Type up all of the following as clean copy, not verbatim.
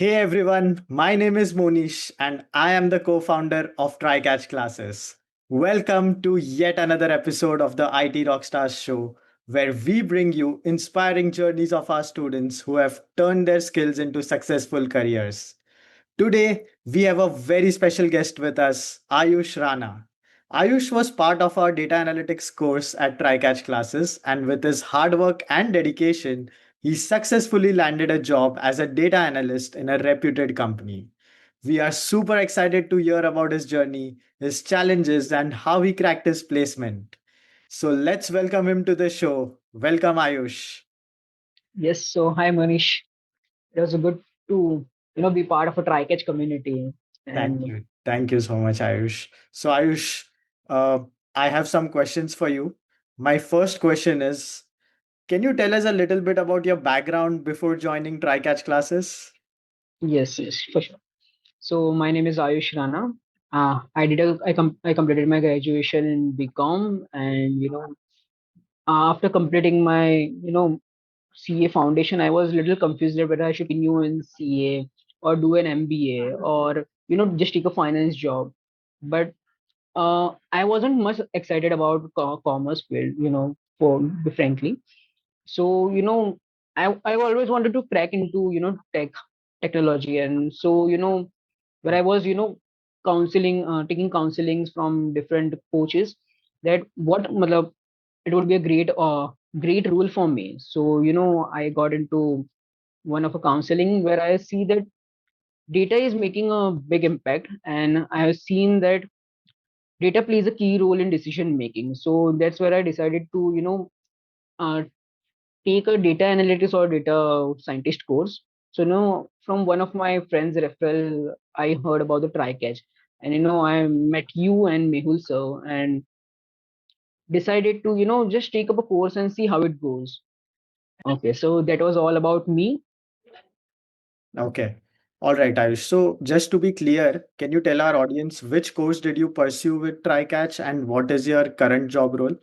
Hey everyone, my name is Monish and I am the co founder of TryCatch classes. Welcome to yet another episode of the IT Rockstars show, where we bring you inspiring journeys of our students who have turned their skills into successful careers. Today, we have a very special guest with us, Ayush Rana. Ayush was part of our data analytics course at TryCatch classes, and with his hard work and dedication, he successfully landed a job as a data analyst in a reputed company. We are super excited to hear about his journey, his challenges, and how he cracked his placement. So let's welcome him to the show. Welcome, Ayush. Yes, so hi Manish. It was good to be part of a TryCatch community. Thank And you. Thank you so much, Ayush. So, Ayush, uh, I have some questions for you. My first question is, can you tell us a little bit about your background before joining TryCatch classes? yes, for sure. So my name is Ayush Rana. I completed my graduation in BCom, and after completing my CA foundation, I was a little confused that whether I should continue in CA or do an MBA or just take a finance job. But I wasn't much excited about commerce field, for frankly. So I've always wanted to crack into technology, and so where I was counseling taking counselings from different coaches, that what matlab, it would be a great role for me. So I got into one of a counseling where I see that data is making a big impact, and I have seen that data plays a key role in decision making. So that's where I decided to uh, take a data analytics or data scientist course. So, from one of my friends' referral, I heard about the TryCatch, and I met you and Mehul sir, and decided to just take up a course and see how it goes. Okay, so that was all about me. Okay. All right, Ayush. So, just to be clear, can you tell our audience which course did you pursue with TryCatch and what is your current job role?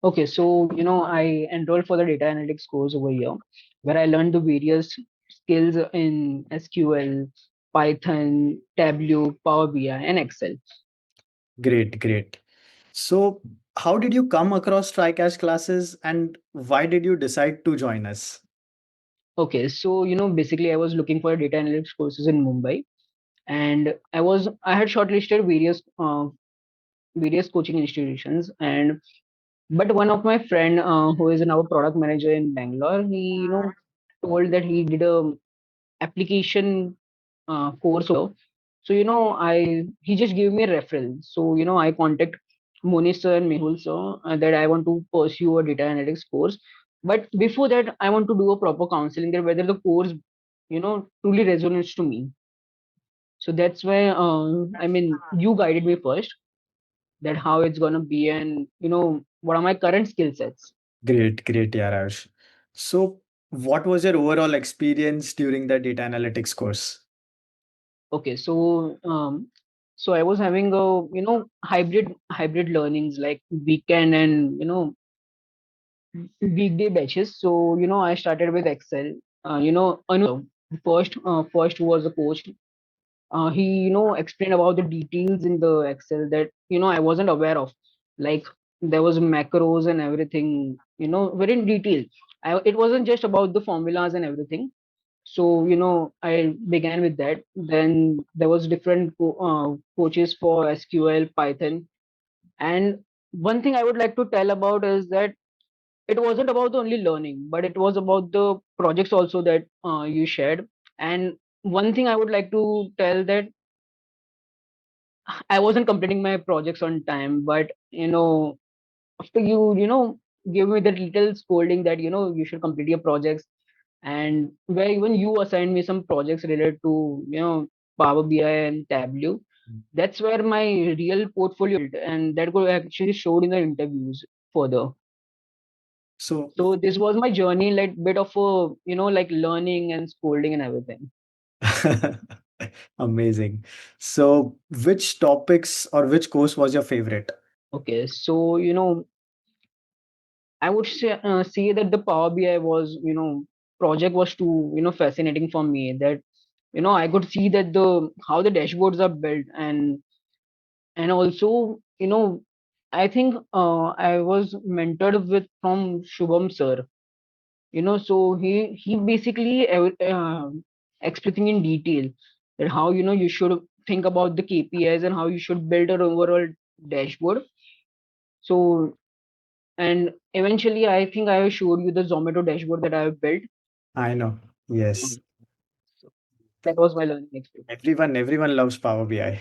Okay, so I enrolled for the data analytics course over here, where I learned the various skills in SQL, Python, Tableau, Power BI, and Excel. Great, great. So, how did you come across TryCatch classes and why did you decide to join us? Okay, so basically I was looking for data analytics courses in Mumbai, and I had shortlisted various coaching institutions, and but one of my friend who is now product manager in Bangalore, he told that he did a application course over. So I he just gave me a referral. So I contact Monish sir and Mehul sir that I want to pursue a data analytics course. But before that, I want to do a proper counseling that whether the course truly resonates to me. So that's why I mean you guided me first that how it's gonna be, and what are my current skill sets. Great, great, yeah, Ayush. So, what was your overall experience during the data analytics course? Okay, so I was having a hybrid learnings like weekend and weekday batches. So I started with Excel. First was a coach. He explained about the details in the Excel that I wasn't aware of, like there was macros and everything, very in detail. It wasn't just about the formulas and everything. So I began with that. Then there was different coaches for SQL, Python, and one thing I would like to tell about is that it wasn't about the only learning, but it was about the projects also that you shared. And one thing I would like to tell that I wasn't completing my projects on time, but after you give me that little scolding that you should complete your projects, and where even you assigned me some projects related to Power BI and Tableau. That's where my real portfolio built, and that could actually showed in the interviews further. So, So this was my journey, like bit of a like learning and scolding and everything. amazing. So, which topics or which course was your favorite? Okay, so I would say that the Power BI was project was too fascinating for me. That I could see that the how the dashboards are built, and also, I think I was mentored with from Shubham sir. So he basically expressing in detail that how you should think about the KPIs and how you should build an overall dashboard. So, and eventually I think I showed you the Zomato dashboard that I have built. I know. Yes. Mm. So that was my learning experience Everyone loves Power BI.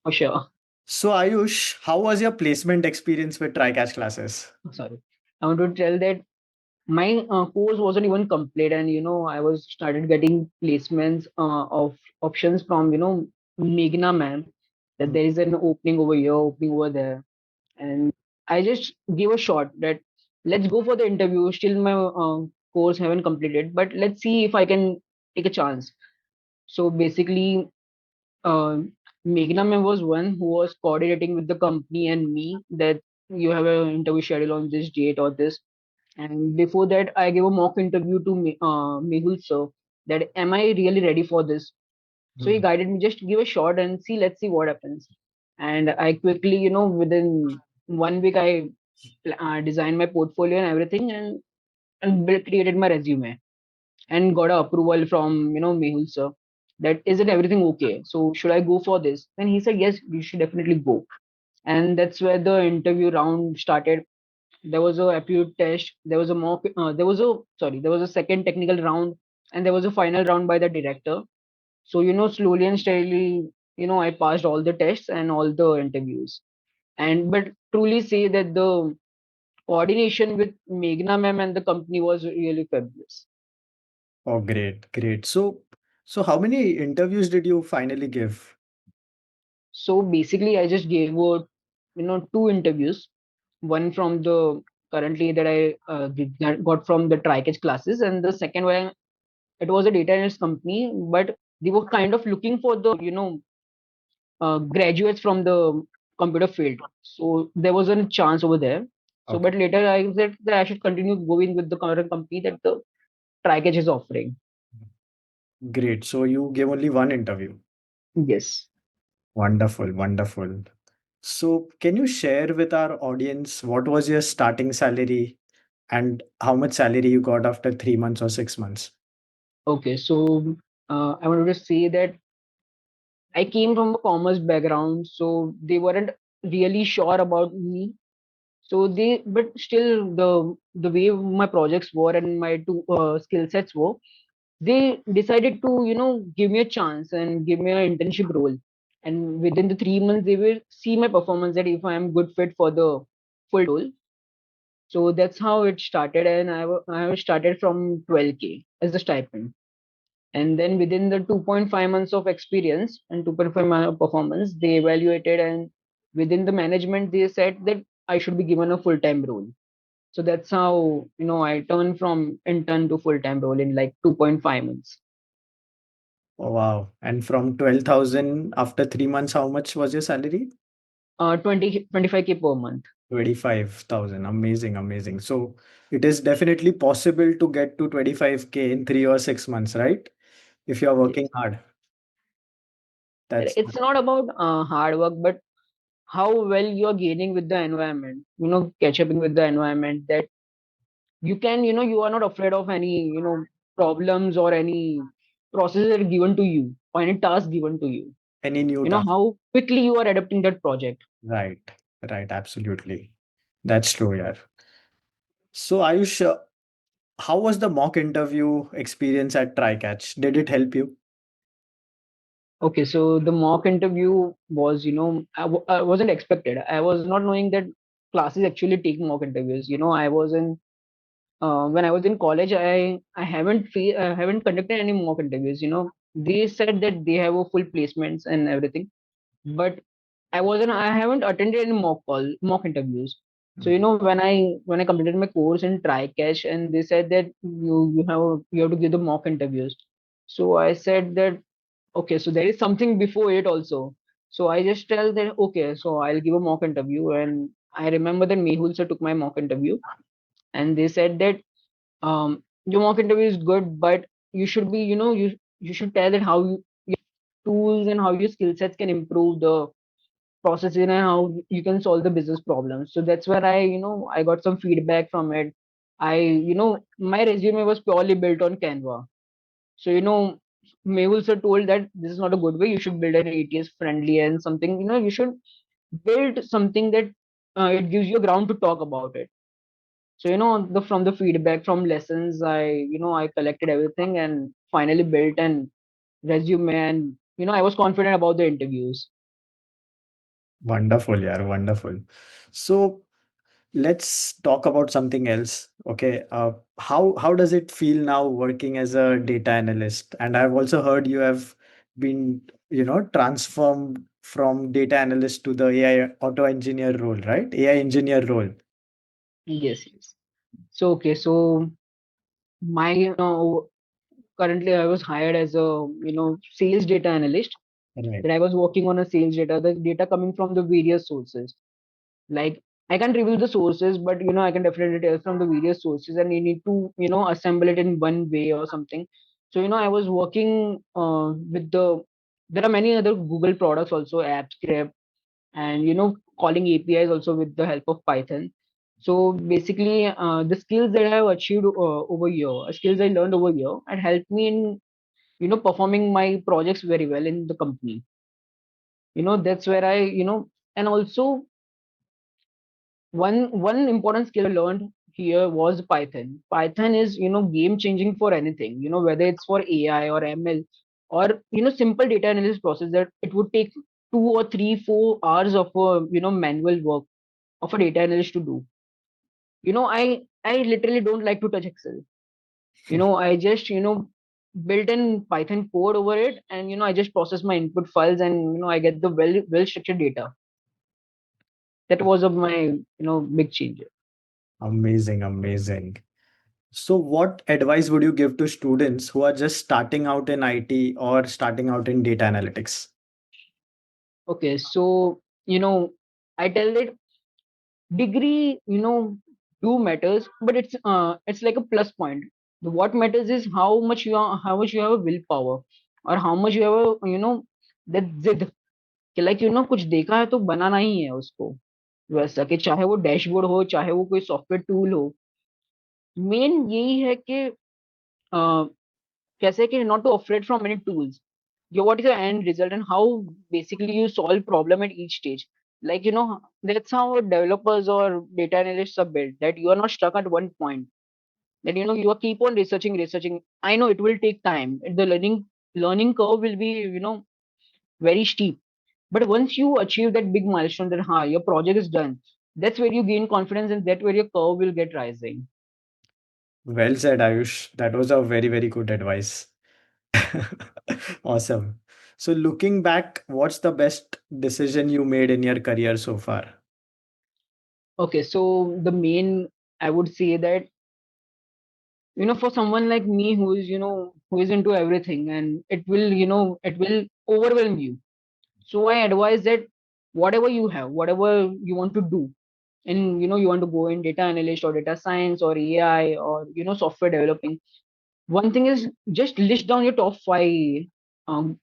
for sure. So Ayush, how was your placement experience with TryCatch classes? Sorry, I want to tell that my course wasn't even complete, and I was started getting placements of options from Meghna ma'am, that there is an opening over here, opening over there, and I just gave a shot that let's go for the interview. Still my course haven't completed, but let's see if I can take a chance. So basically, uh, Meghna ma'am was one who was coordinating with the company and me, that you have an interview schedule on this date or this. And before that, I gave a mock interview to Mehul sir, that am I really ready for this? So he Hmm. guided me, just give a shot and see, let's see what happens. And I quickly, within 1 week, I designed my portfolio and everything, and created my resume and got a approval from Mehul sir, that isn't everything okay? So should I go for this? Then he said, yes, you should definitely go. And that's where the interview round started. There was a aptitude test, there was a mock, there was a second technical round, and there was a final round by the director. So slowly and steadily, I passed all the tests and all the interviews. And but truly say that the coordination with Meghna ma'am and the company was really fabulous. Oh, great, great. So how many interviews did you finally give? So basically, I just gave out, two interviews. One from the currently that I got from the TryCatch classes, and the second one, it was a data analyst company, but they were kind of looking for the graduates from the computer field. So there wasn't a chance over there. So, Okay, but later I said that I should continue going with the current company that the TryCatch is offering. great. So you gave only one interview. Yes. Wonderful, wonderful. So can you share with our audience what was your starting salary and how much salary you got after 3 months or 6 months? Okay. So I wanted to say that I came from a commerce background, so they weren't really sure about me. So but still, the way my projects were and my two skill sets were, they decided to give me a chance and give me an internship role. And within the 3 months, they will see my performance, that if I am good fit for the full role. So that's how it started, and I started from 12K as a stipend. And then within the 2.5 months of experience and 2.5 months of performance, they evaluated, and within the management, they said that I should be given a full time role. So that's how I turned from intern to full time role in like 2.5 months. Oh, wow. And from 12,000 after 3 months, how much was your salary? 25K per month. 25,000. Amazing, amazing. So it is definitely possible to get to 25K in 3 or 6 months, right? If you're working Yes. hard. That's It's not about hard work, but how well you're gaining with the environment, catch up with the environment, that you can, you are not afraid of any, problems or any processes that are given to you or any task given to you. any new task. How quickly you are adapting that project. Right, right, absolutely. That's true, yeah. So Ayush, how was the mock interview experience at TryCatch? Did it help you? Okay, so the mock interview was, I wasn't expected. I was not knowing that classes actually take mock interviews. I was in when I was in college, I haven't conducted any mock interviews. They said that they have a full placements and everything, but I haven't attended any mock interviews. So Mhm. when I completed my course in TryCatch, and they said that you have to give the mock interviews. So I said that okay, so there is something before it also. So I just tell them, okay, so I'll give a mock interview. And I remember that Mehul sir took my mock interview, and they said that your mock interview is good, but you should be, you should tell that how your tools and how your skill sets can improve the process and how you can solve the business problems. So that's where I got some feedback from it. My resume was purely built on Canva. So Mehul sir told that this is not a good way. You should build an ATS friendly and something. You should build something that it gives you a ground to talk about it. So the from the feedback from lessons, I collected everything and finally built an resume, and I was confident about the interviews. Wonderful, yeah, wonderful. So let's talk about something else. Okay, how does it feel now working as a data analyst? And I've also heard you have been, transformed from data analyst to the AI auto engineer role, right? AI engineer role. Yes, yes. So okay, so my currently I was hired as a sales data analyst. Right. That I was working on a sales data, the data coming from the various sources. Like I can't reveal the sources, but I can definitely tell from the various sources, and you need to assemble it in one way or something. So I was working with there are many other Google products also, app script, and calling APIs also with the help of Python. So basically, the skills that I have achieved over here, skills I learned over here, and helped me in performing my projects very well in the company. That's where and also one important skill I learned here was Python. Python is game changing for anything. Whether it's for AI or ML or simple data analysis process that it would take 2 or 3 4 hours of manual work of a data analyst to do. I literally don't like to touch Excel. I just built in Python code over it, and I just process my input files, and I get the well structured data. That was of my big change. Amazing, amazing. So, what advice would you give to students who are just starting out in IT or starting out in data analytics? Okay, so I tell that degree do matters, but it's like a plus point. What matters is how much you have a willpower, or how much you have a that zid कि like कुछ देखा है तो बनाना ही है उसको, वैसा कि चाहे वो डैशबोर्ड हो, चाहे वो कोई सॉफ्टवेयर टूल हो। मेन यही है कि कैसे कि not to afraid from many tools. What is your end result and how basically you solve problem at each stage. Like that's how developers or data analysts are built. That you are not stuck at one point. That you are keep on researching. I know it will take time. The learning curve will be very steep. But once you achieve that big milestone, that your project is done, that's where you gain confidence, and that's where your curve will get rising. Well said, Ayush. That was a very, very good advice. Awesome. So, looking back, what's the best decision you made in your career so far? Okay, so the main I would say that for someone like me who is who is into everything, and it will overwhelm you. So I advise that whatever you have, whatever you want to do, and you want to go in data analyst or data science or AI or software developing, one thing is just list down your top 5 um,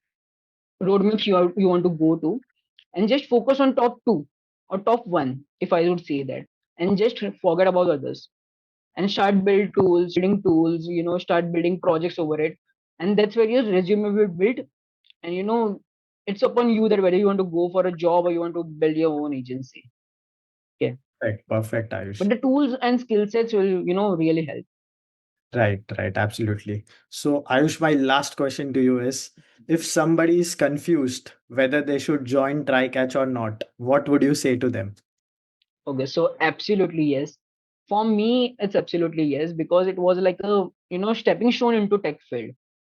roadmaps you want to go to, and just focus on top 2 or top 1, if I would say that, and just forget about others, and start building tools, start building projects over it, and that's where your resume will build. And it's upon you that whether you want to go for a job or you want to build your own agency. Okay, Right, perfect, but Ayush. the tools and skill sets will really help. Right, right, absolutely. So, Ayush, my last question to you is, if somebody is confused whether they should join TryCatch or not, what would you say to them? Okay, so absolutely yes. For me, it's absolutely yes, because it was like a stepping stone into tech field.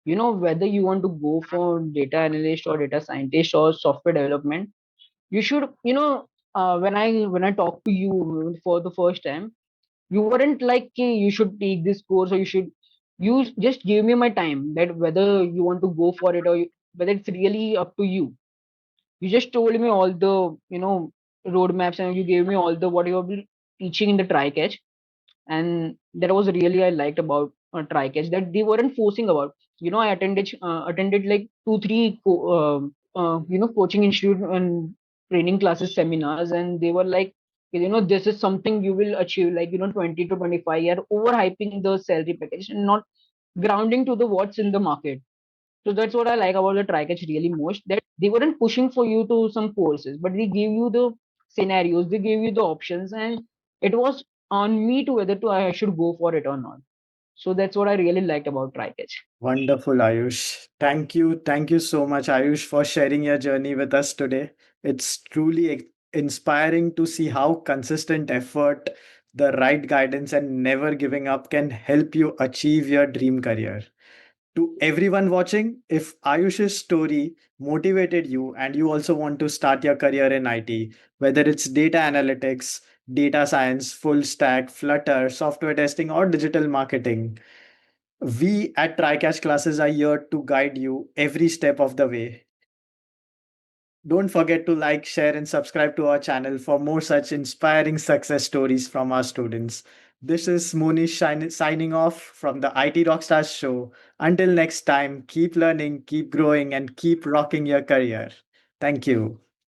Whether you want to go for data analyst or data scientist or software development, you should when I talk to you for the first time, you weren't like "Ki, you should take this course, or you just give me my time, that whether you want to go for it, or whether it's really up to you. You just told me all the roadmaps, and you gave me all the what you have been teaching in the TryCatch, and that was really I liked about TryCatch, that they weren't forcing about. I attended like two three coaching institute and training classes seminars, and they were like, this is something you will achieve, like 20 to 25 year, overhyping the salary package and not grounding to the what's in the market. So that's what I like about the TryCatch really most, that they weren't pushing for you to some courses, but they gave you the scenarios, they gave you the options, and it was on me to whether to I should go for it or not. So that's what I really liked about TryCatch. Wonderful, Ayush. Thank you. Thank you so much, Ayush, for sharing your journey with us today. It's truly inspiring to see how consistent effort, the right guidance, and never giving up can help you achieve your dream career. To everyone watching, if Ayush's story motivated you and you also want to start your career in IT, whether it's data analytics, data science, full stack, Flutter, software testing, or digital marketing, we at TryCatch classes are here to guide you every step of the way. Don't forget to like, share, and subscribe to our channel for more such inspiring success stories from our students. This is Monish signing off from the IT Rockstars show. Until next time, keep learning, keep growing, and keep rocking your career. Thank you.